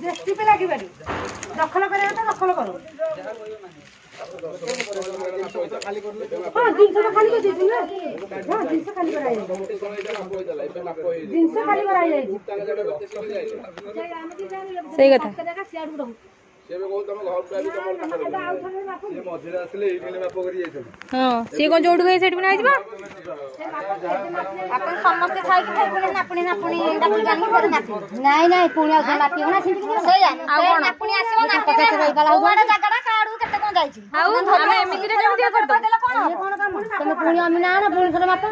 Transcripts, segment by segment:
zesty पे लगी बारी दखल करे तो दखल करो हां दिन से खाली कर दीजिए ना हां दिन से खाली कराई दिन से खाली कराई जाई सही कथा सेबे को तम घर पे भी तमर ये मझिरे आसले एठने माप करी जाइछन हां से कोन जोडू गई सेट बना आइबा अपन समस्त खाइ के फेर पुणी नापुणी डाकी जानी कर नापी नाही नाही पुणी आ नापी होना सिंधी के सही आ नापुणी आसीबो नापी के रहि गला ओडा जगड़ा काडू केते कोन जाइछि आउ हम एमिति रे केमति कर दो ये कोन काम तुम पुणी आमी ना पुणी सर माप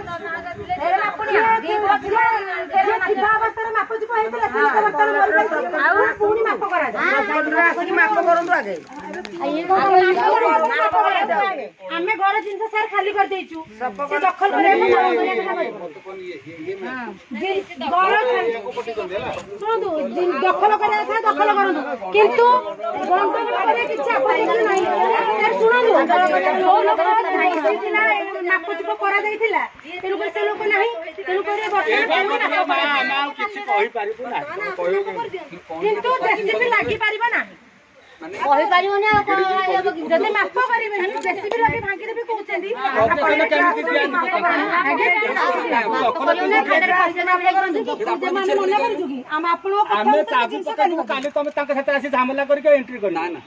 फेर नापुणी दी बछिला फेर थिबा अवस्था माप जी पहितला से अवस्था मोर आउ पुणी माप करा जा आसी माप करंतु आगे हमें घर जिनसे सर खाली कर देचु से दखल करे दखल करे दखल करंतु किंतु बंद करे किछ आपत्ति नाही सुनंतु लोक थिला मापचुप करा दैथिला तेनु कर से लोक नाही तेनु करे बर्तमान किछ कहि पारिबो ना किंतु जेसीबी लागि पारिबो नाही कहि पारिबो ना जदि माप करिवे नि जेसीबी लागि भांगी देबे कहउछंदी आपण केमिति दियान हम आपनो हमें चाबी पकड़ू काली तमे ताके साथे आसी झामला करके एंट्री करी ना ना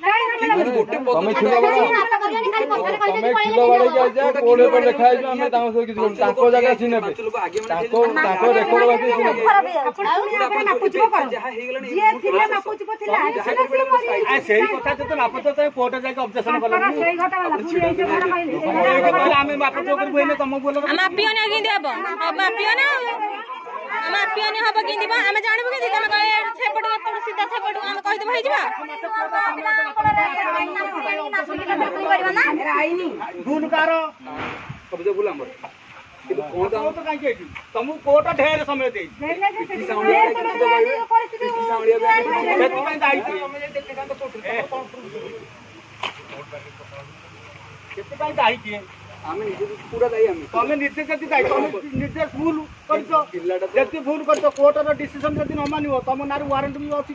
गोटे तमे छिला वाला तमे छिला वाला जा कोडे पर लिखाइ जो हमें ताको से किछ ताको जगह छिनेबे ताको रेकॉर्ड बाकी छिनेबे आपण मापुचुप कर जे थिले मापुचुप थिला सेही कथा तो मापुचुप तो कोर्ट जाके ऑब्जेक्शन करलो सेही घटा वाला पूरी ऐसे घर माइले हमें मापुचुप कर बहिने तम बोल मापियो ने गिंदी हबो मापियो ने मापियो ने हबो गिंदी बा हमें जानबो कि तमे कहे छेपड़ एपड़ सीधा छेपड़ हम कहि दे भई जिबा आईनी भूल करो कब्जा बोला हमर किंतु कोर्ट तो काई के तुम कोर्ट ढेर समय दे पूरा दायी तुम निजे जदि दायी तुम निजे भूल कर कोर्टर डिसीजन जदि न मानिव तुम नार वारंट भी अच्छी